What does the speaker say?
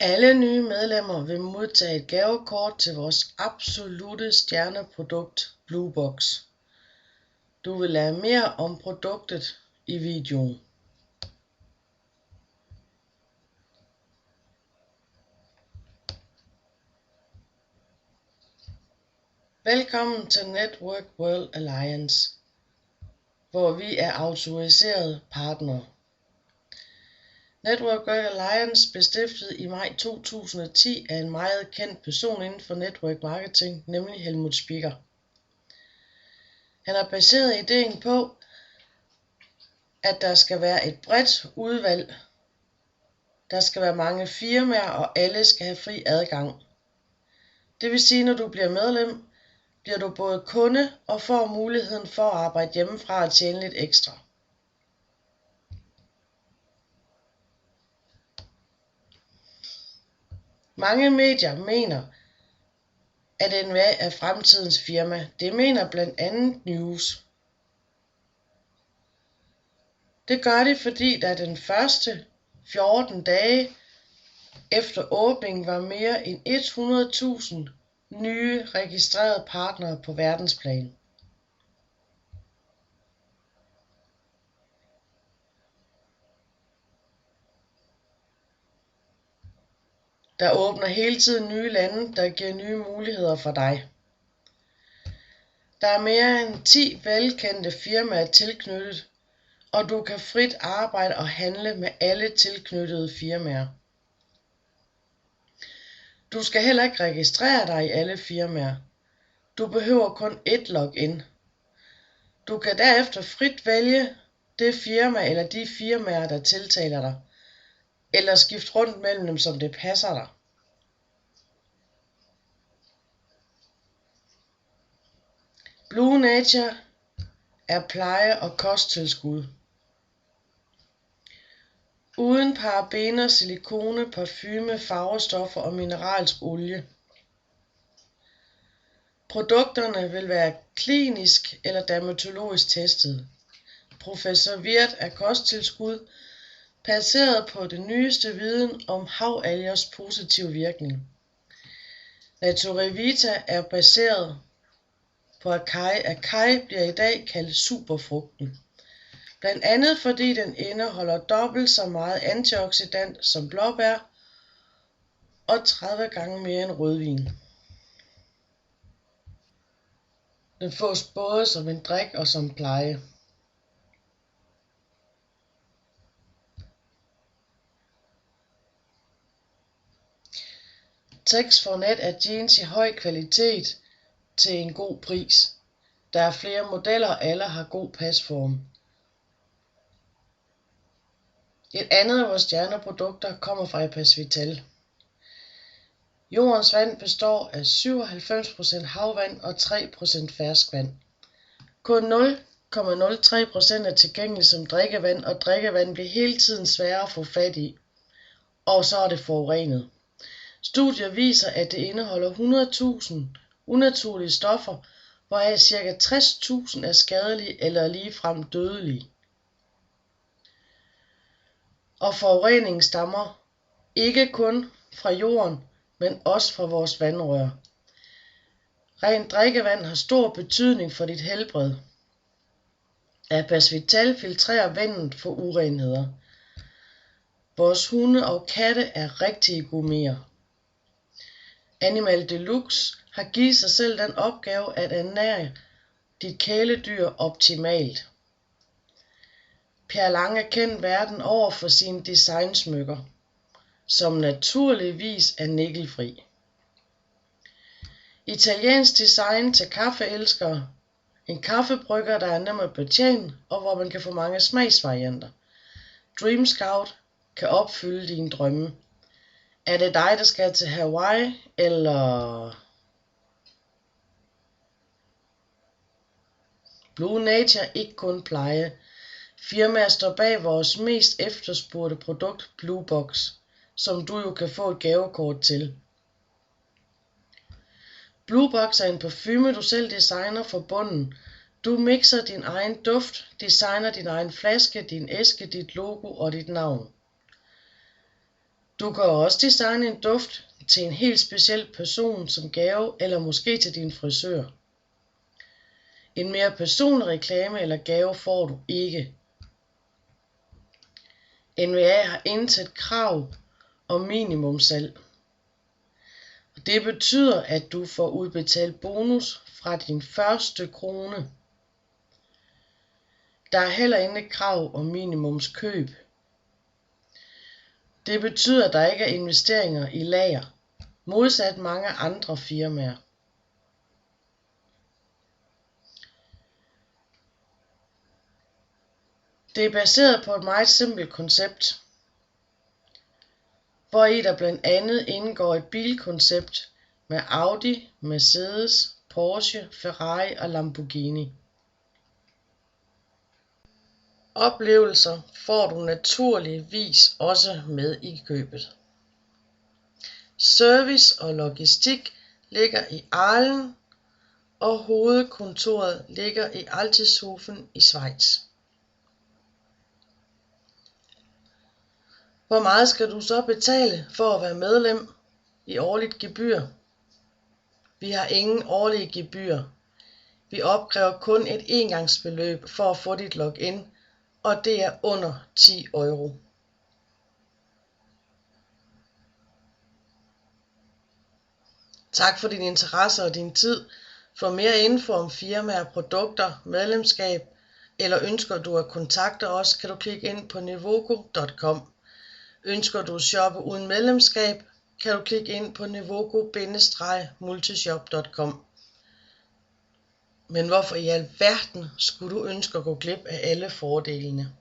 Alle nye medlemmer vil modtage et gavekort til vores absolutte stjerneprodukt Bluebox. Du vil lære mere om produktet i videoen. Velkommen til Network World Alliance, hvor vi er autoriserede partnere. Network World Alliance blev stiftet i maj 2010 af en meget kendt person inden for network marketing, nemlig Helmut Spiegel. Han har baseret ideen på, at der skal være et bredt udvalg. Der skal være mange firmaer, og alle skal have fri adgang. Det vil sige, at når du bliver medlem, bliver du både kunde og får muligheden for at arbejde hjemmefra og tjene lidt ekstra. Mange medier mener, at NVA er fremtidens firma. Det mener blandt andet News. Det gør de, fordi der den første 14 dage efter åbningen var mere end 100.000 nye registrerede partnere på verdensplan. Der åbner hele tiden nye lande, der giver nye muligheder for dig. Der er mere end 10 velkendte firmaer tilknyttet, og du kan frit arbejde og handle med alle tilknyttede firmaer. Du skal heller ikke registrere dig i alle firmaer. Du behøver kun ét login. Du kan derefter frit vælge det firma eller de firmaer, der tiltaler dig, eller skifte rundt mellem dem, som det passer dig. Blue Nature er pleje- og kosttilskud. Uden parabener, silikone, parfume, farvestoffer og mineralsk olie. Produkterne vil være klinisk eller dermatologisk testet. Professor Wirth er kosttilskud, baseret på det nyeste viden om havalgers positive virkning. Naturevita er baseret på acai. Acai bliver i dag kaldt superfrugten. Blandt andet fordi den indeholder dobbelt så meget antioxidant som blåbær og 30 gange mere end rødvin. Den fås både som en drik og som pleje. Tex for net er jeans i høj kvalitet til en god pris. Der er flere modeller, og alle har god pasform. Et andet af vores stjerneprodukter kommer fra Apas Vital. Jordens vand består af 97% havvand og 3% ferskvand. Kun 0,03% er tilgængeligt som drikkevand, og drikkevand bliver hele tiden sværere at få fat i. Og så er det forurenet. Studier viser, at det indeholder 100.000 unaturlige stoffer, hvoraf ca. 60.000 er skadelige eller ligefrem dødelige. Og forureningen stammer ikke kun fra jorden, men også fra vores vandrør. Rent drikkevand har stor betydning for dit helbred. Apas Vital filtrerer vandet for urenheder. Vores hunde og katte er rigtige gourmeter. Animal Deluxe har givet sig selv den opgave at ernære dit kæledyr optimalt. Per Lang er kendt verden over for sine designsmykker, som naturligvis er nikkelfri. Italiensk design til kaffeelskere. En kaffebrygger, der er nem at betjene, og hvor man kan få mange smagsvarianter. Dream Scout kan opfylde dine drømme. Er det dig, der skal til Hawaii, eller Blue Nature ikke kun pleje? Firmaer står bag vores mest efterspurgte produkt Bluebox, som du jo kan få et gavekort til. Bluebox er en parfume, du selv designer fra bunden. Du mixer din egen duft, designer din egen flaske, din æske, dit logo og dit navn. Du kan også designe en duft til en helt speciel person som gave eller måske til din frisør. En mere personlig reklame eller gave får du ikke. NVA har indsat krav om minimumssalg. Det betyder, at du får udbetalt bonus fra din første krone. Der er heller ikke krav om minimumskøb. Det betyder, at der ikke er investeringer i lager, modsat mange andre firmaer. Det er baseret på et meget simpelt koncept, hvori der blandt andet indgår et bilkoncept med Audi, Mercedes, Porsche, Ferrari og Lamborghini. Oplevelser får du naturligvis også med i købet. Service og logistik ligger i Aalen, og hovedkontoret ligger i Altishofen i Schweiz. Hvor meget skal du så betale for at være medlem i årligt gebyr? Vi har ingen årlige gebyr. Vi opkræver kun et engangsbeløb for at få dit login, og det er under 10 euro. Tak for din interesse og din tid. For mere info om firmaer, produkter, medlemskab eller ønsker du at kontakte os, kan du klikke ind på nivogo.com. Ønsker du at shoppe uden medlemskab, kan du klikke ind på nivogo-multishop.com. Men hvorfor i alverden skulle du ønske at gå glip af alle fordelene?